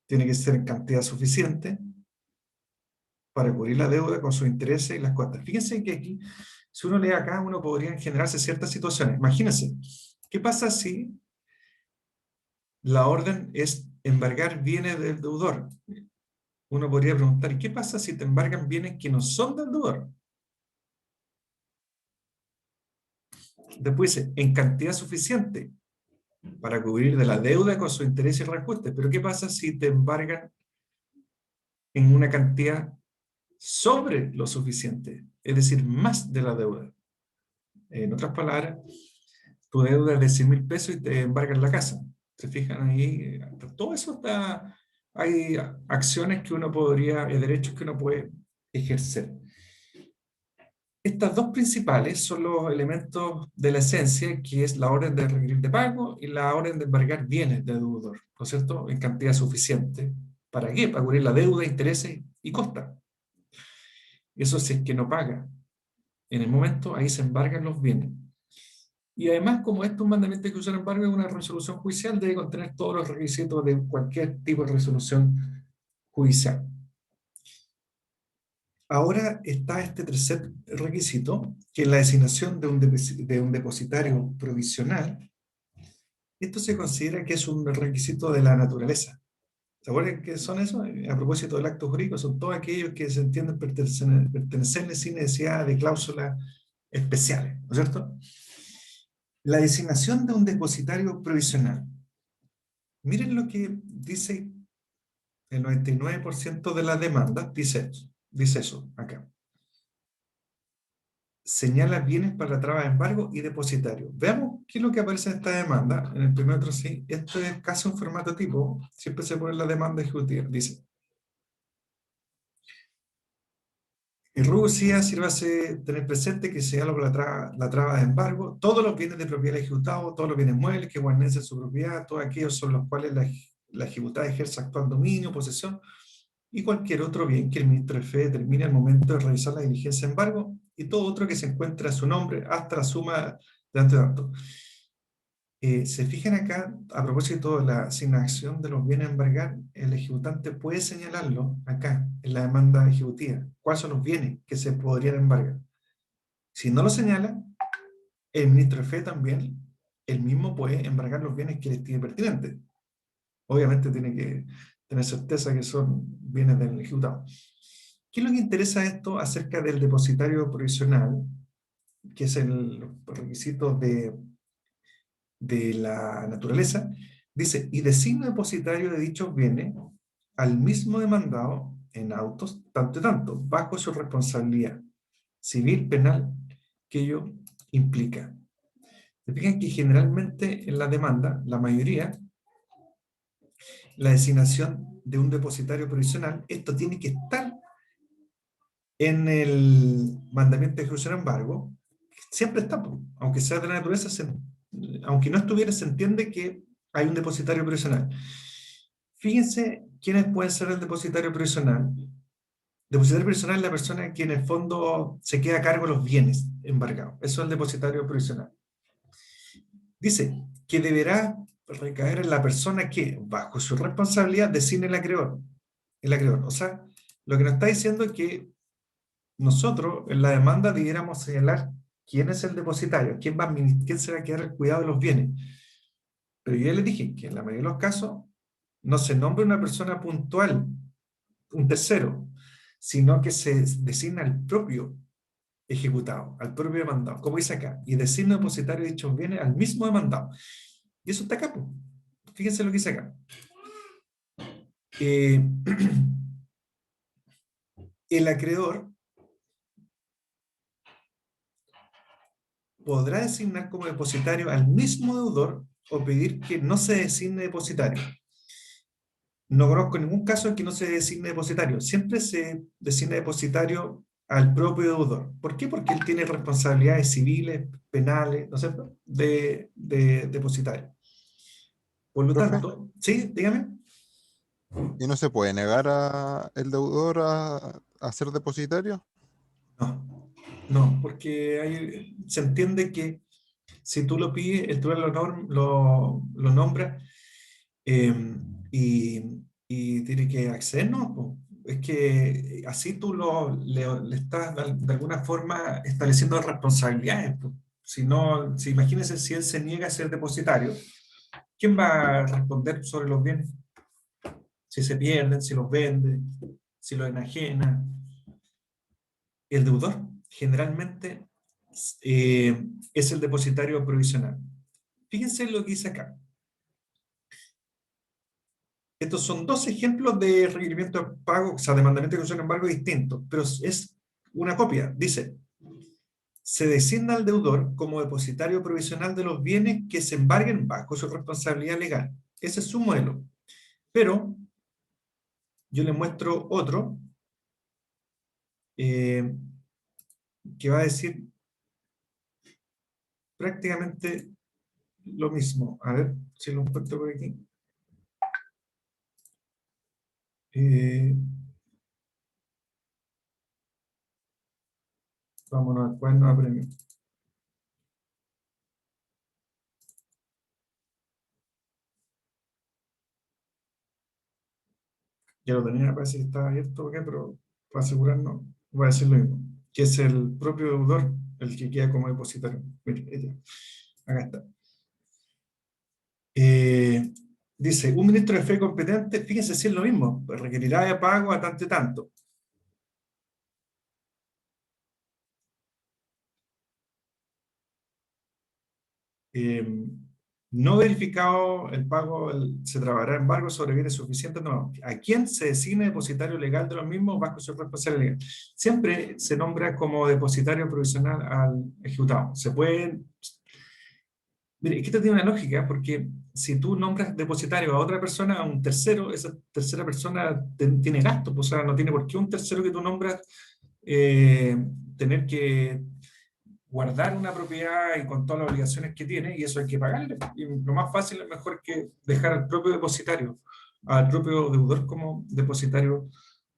Tiene que ser en cantidad suficiente para cubrir la deuda con sus intereses y las costas. Fíjense que aquí, si uno lee acá, uno podría generarse ciertas situaciones. Imagínense, ¿qué pasa si la orden es embargar bienes del deudor? Uno podría preguntar, ¿y qué pasa si te embargan bienes que no son del deudor? Después dice, en cantidad suficiente para cubrir de la deuda con sus intereses y reajustes. Pero ¿qué pasa si te embargan en una cantidad sobre lo suficiente? Es decir, más de la deuda. En otras palabras, tu deuda es de 100.000 pesos y te embargan la casa. ¿Se fijan ahí? Todo eso está hay acciones que uno podría, derechos que uno puede ejercer. Estas dos principales son los elementos de la esencia, que es la orden de requerir de pago y la orden de embargar bienes de deudor, ¿no es cierto?, en cantidad suficiente. ¿Para qué? Para cubrir la deuda, intereses y costas. Eso si es que no paga. En el momento, ahí se embargan los bienes. Y además, como esto es un mandamiento de ejecución embargo, una resolución judicial debe contener todos los requisitos de cualquier tipo de resolución judicial. Ahora está este tercer requisito, que es la designación de un depositario provisional. Esto se considera que es un requisito de la naturaleza. ¿Se acuerdan qué son esos? A propósito del acto jurídico, son todos aquellos que se entienden pertenecerles sin necesidad de cláusulas especiales, ¿no es cierto? La designación de un depositario provisional. Miren lo que dice el 99% de las demandas, dice eso acá. Señala bienes para traba de embargo y depositario. Veamos qué es lo que aparece en esta demanda. En el primer otro sí, esto es casi un formato tipo, siempre se pone la demanda ejecutiva. Dice: en Rusia, sírvase tener presente que se habla por la traba de embargo, todos los bienes de propiedad ejecutados, todos los bienes muebles que guarnecen su propiedad, todos aquellos sobre los cuales la ejecutada ejerce actual dominio, posesión, y cualquier otro bien que el ministro de Fe determine al momento de realizar la diligencia de embargo, y todo otro que se encuentre a su nombre hasta la suma de tanto. Se fijan acá, a propósito de la asignación de los bienes a embargar, el ejecutante puede señalarlo acá, en la demanda ejecutiva, cuáles son los bienes que se podrían embargar. Si no lo señala, el ministro de Fe también, él mismo puede embargar los bienes que le estime pertinentes. Obviamente tiene que tener certeza que son bienes del ejecutado. ¿Qué es lo que interesa esto acerca del depositario provisional, que es el requisito de la naturaleza? Dice: y designa depositario de dichos bienes al mismo demandado en autos tanto y tanto, bajo su responsabilidad civil, penal, que ello implica. Se fijan que generalmente en la demanda, la mayoría, la designación de un depositario provisional, esto tiene que estar en el mandamiento de ejecución embargo, siempre está, aunque sea de la naturaleza, aunque no estuviera, se entiende que hay un depositario provisional. Fíjense quiénes pueden ser el depositario provisional. Depositario provisional es la persona que en el fondo se queda a cargo de los bienes embargados. Eso es el depositario provisional. Dice que deberá recaer en la persona que, bajo su responsabilidad, designe el acreedor. O sea, lo que nos está diciendo es que nosotros en la demanda debiéramos señalar quién es el depositario, quién se va a quedar el cuidado de los bienes. Pero yo ya les dije que en la mayoría de los casos no se nombra una persona puntual, un tercero, sino que se designa al propio ejecutado, al propio demandado, como dice acá, y designa depositario de dichos bienes al mismo demandado. Y eso está acá, pues. Fíjense lo que dice acá. El acreedor podrá designar como depositario al mismo deudor o pedir que no se designe depositario. No conozco ningún caso en que no se designe depositario. Siempre se designa depositario al propio deudor. ¿Por qué? Porque él tiene responsabilidades civiles, penales, ¿no es cierto?, de depositario. Por lo Profe, tanto, sí, dígame. ¿y no se puede negar a el deudor a ser depositario? No, no, porque se entiende que si tú lo pides, el tribunal lo nombra, eh, y, y tiene que acceder, ¿no? Po. Es que así tú le estás de alguna forma estableciendo responsabilidades, po. Si no, si imagínense si él se niega a ser depositario, ¿quién va a responder sobre los bienes? Si se pierden, si los vende, si los enajena. El deudor generalmente es el depositario provisional. Fíjense lo que dice acá. Estos son dos ejemplos de requerimiento de pago, o sea, de mandamiento de ejecución de embargo distintos, pero es una copia. Dice: se designa al deudor como depositario provisional de los bienes que se embarguen bajo su responsabilidad legal. Ese es su modelo. Pero yo le muestro otro que va a decir prácticamente lo mismo. A ver si lo encuentro por aquí. Vámonos al cuaderno de premio. Ya lo tenía, parece que estaba abierto acá, pero para asegurarnos, voy a decir lo mismo. Que es el propio deudor el que queda como depositario. Mire, acá está. Dice, un ministro de fe competente, fíjense si es lo mismo, pues requerirá de pago a tanto y tanto. No verificado el pago, se trabajará embargo sobre bienes suficientes. No. ¿A quién se designa depositario legal de los mismos bajo su responsabilidad legal? Siempre se nombra como depositario provisional al ejecutado. Se pueden... Mire, es que esto tiene una lógica, porque si tú nombras depositario a otra persona, a un tercero, esa tercera persona tiene gastos, pues, o sea, no tiene por qué un tercero que tú nombras tener que guardar una propiedad y con todas las obligaciones que tiene, y eso hay que pagarle. Y lo más fácil es mejor que dejar al propio depositario, al propio deudor como depositario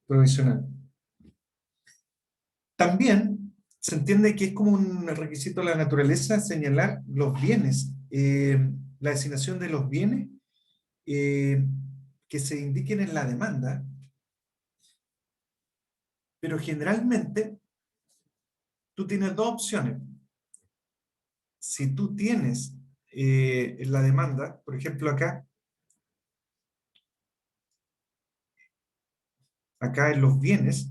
provisional. También se entiende que es como un requisito de la naturaleza señalar los bienes, la designación de los bienes que se indiquen en la demanda, pero generalmente tú tienes dos opciones. Si tú tienes en la demanda, por ejemplo acá en los bienes,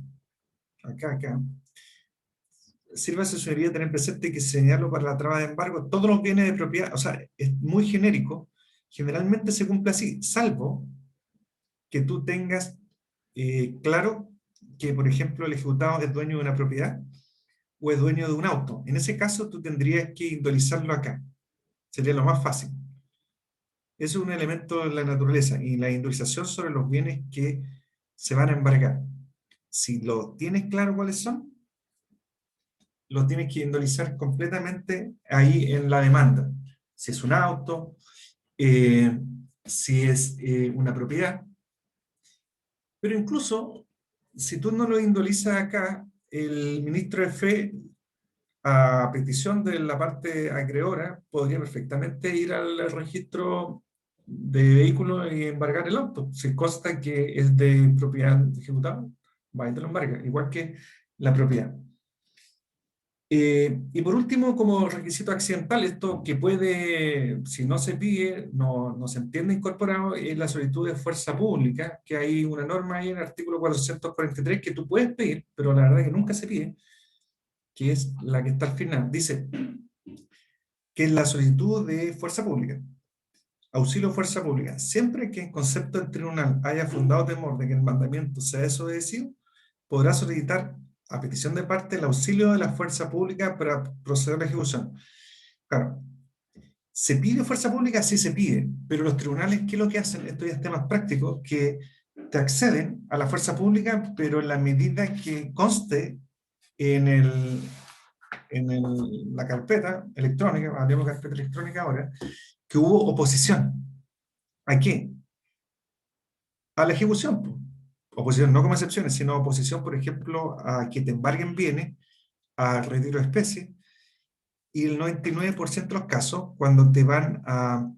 acá, sirva su señoría tener presente que señalo para la traba de embargo todos los bienes de propiedad, o sea, es muy genérico, generalmente se cumple así, salvo que tú tengas claro que, por ejemplo, el ejecutado es dueño de una propiedad o es dueño de un auto. En ese caso, tú tendrías que indolizarlo acá. Sería lo más fácil. Eso es un elemento de la naturaleza y la indolización sobre los bienes que se van a embargar. Si lo tienes claro cuáles son, lo tienes que indolizar completamente ahí en la demanda. Si es un auto, si es una propiedad. Pero incluso, si tú no lo indolizas acá, el ministro de Fe, a petición de la parte acreedora, podría perfectamente ir al registro de vehículos y embargar el auto. Si consta que es de propiedad ejecutada, va y te lo embarga, igual que la propiedad. Y por último, como requisito accidental, esto que puede, si no se pide, no se entiende incorporado, es la solicitud de fuerza pública, que hay una norma ahí en el artículo 443 que tú puedes pedir, pero la verdad que nunca se pide, que es la que está al final. Dice que es la solicitud de fuerza pública, auxilio fuerza pública. Siempre que en concepto del tribunal haya fundado temor de que el mandamiento sea desobedecido, podrá solicitar a petición de parte el auxilio de la fuerza pública para proceder a la ejecución. Claro, ¿se pide fuerza pública? Sí se pide, pero los tribunales, ¿qué es lo que hacen? Esto ya es temas prácticos, que te acceden a la fuerza pública, pero en la medida que conste en la carpeta electrónica, hablemos de carpeta electrónica ahora, que hubo oposición. ¿A qué? A la ejecución. Oposición no como excepciones, sino oposición, por ejemplo, a que te embarguen bienes, al retiro de especies, y el 99% de los casos, cuando te van a,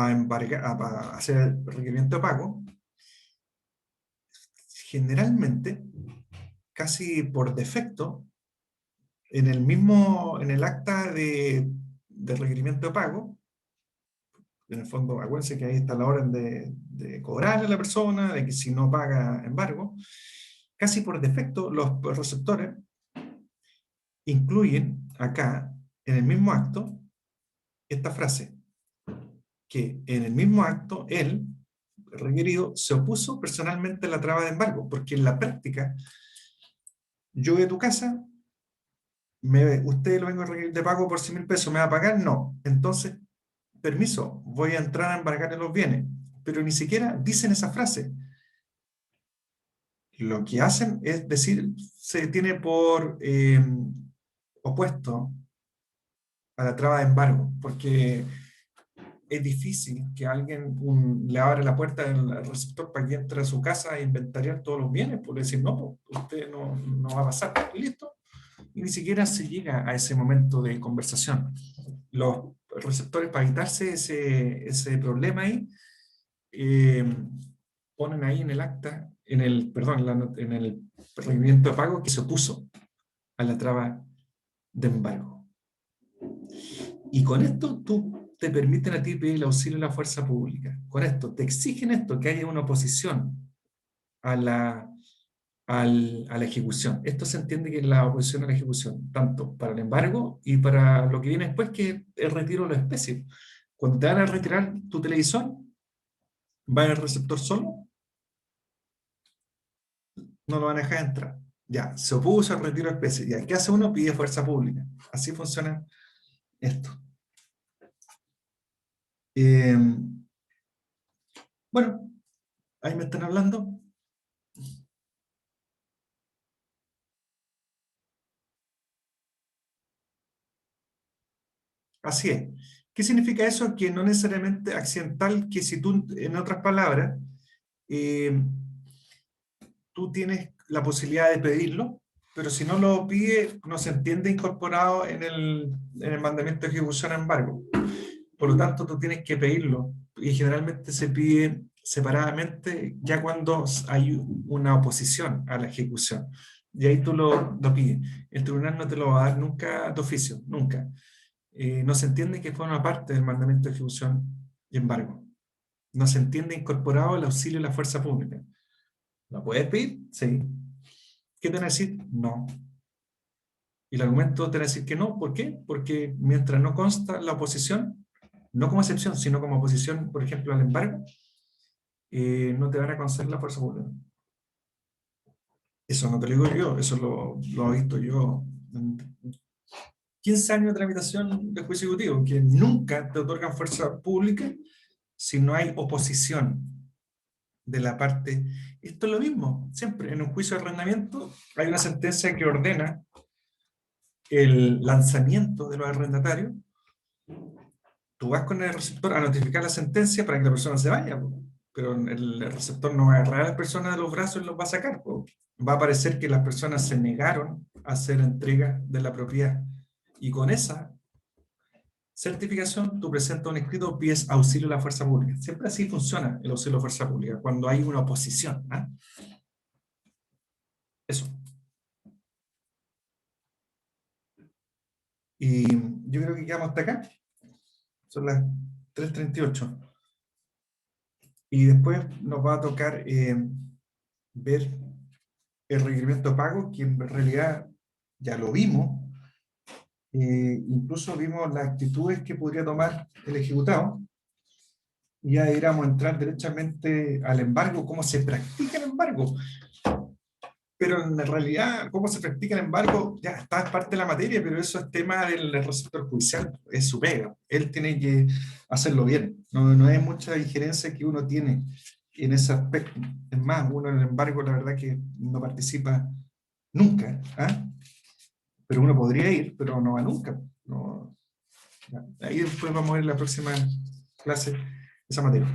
embargar, a hacer el requerimiento de pago, generalmente, casi por defecto, en el acta de requerimiento de pago, en el fondo, acuérdense que ahí está la orden de cobrarle a la persona, de que si no paga embargo, casi por defecto los receptores incluyen acá, en el mismo acto, esta frase, que en el mismo acto él, el requerido, se opuso personalmente a la traba de embargo, porque en la práctica, yo voy a tu casa, usted lo vengo a requerir de pago por 100.000 pesos, ¿me va a pagar? No. Entonces, permiso, voy a entrar a embargar los bienes, pero ni siquiera dicen esa frase. Lo que hacen es decir, se tiene por opuesto a la traba de embargo, porque es difícil que alguien le abra la puerta al receptor para que entre a su casa e inventariar todos los bienes, por decir, no, usted no va a pasar, y listo. Y ni siquiera se llega a ese momento de conversación. Los receptores, para evitarse ese problema ahí, ponen ahí en el acta, en el requerimiento de pago que se opuso a la traba de embargo. Y con esto te permiten a ti pedir el auxilio de la fuerza pública. Con esto, te exigen esto, que haya una oposición a la ejecución. Esto se entiende que es la oposición a la ejecución, tanto para el embargo y para lo que viene después, que es el retiro de los especies. Cuando te van a retirar tu televisor, va el receptor solo, no lo van a dejar entrar. Ya, se opuso al retiro de especies. Ya, ¿qué hace uno? Pide fuerza pública. Así funciona esto. Bueno, ahí me están hablando. Así es. ¿Qué significa eso? Que no necesariamente accidental, que si tú, en otras palabras, tú tienes la posibilidad de pedirlo, pero si no lo pide, no se entiende incorporado en el mandamiento de ejecución a embargo. Por lo tanto, tú tienes que pedirlo, y generalmente se pide separadamente ya cuando hay una oposición a la ejecución. Y ahí tú lo pides. El tribunal no te lo va a dar nunca de oficio, nunca. No se entiende que forma parte del mandamiento de ejecución y embargo. No se entiende incorporado el auxilio de la fuerza pública. ¿Lo puedes pedir? Sí. ¿Qué te van a decir? No. Y el argumento te va a decir que no. ¿Por qué? Porque mientras no consta la oposición, no como excepción, sino como oposición, por ejemplo, al embargo, no te van a conceder la fuerza pública. Eso no te lo digo yo, eso lo he visto yo en 15 años de tramitación de juicio ejecutivo, que nunca te otorgan fuerza pública si no hay oposición de la parte. Esto es lo mismo, siempre en un juicio de arrendamiento hay una sentencia que ordena el lanzamiento de los arrendatarios. Tú vas con el receptor a notificar la sentencia para que la persona se vaya, pero el receptor no va a agarrar a las personas de los brazos y los va a sacar. Va a parecer que las personas se negaron a hacer entrega de la propiedad. Y con esa certificación, tú presentas un escrito, pides auxilio a la fuerza pública. Siempre así funciona el auxilio a la fuerza pública, cuando hay una oposición. ¿Ah? Eso. Y yo creo que quedamos hasta acá. Son las 3:38. Y después nos va a tocar ver el requerimiento de pago, que en realidad ya lo vimos. Incluso vimos las actitudes que podría tomar el ejecutado. Y ya íbamos a entrar derechamente al embargo, cómo se practica el embargo. Pero en realidad, cómo se practica el embargo, ya está en parte de la materia, pero eso es tema del receptor judicial, es su pega. Él tiene que hacerlo bien. No hay mucha injerencia que uno tiene en ese aspecto. Es más, uno en el embargo, la verdad que no participa nunca. ¿Ah? Pero uno podría ir, pero no va nunca. No. Ahí después vamos a ver en la próxima clase esa materia.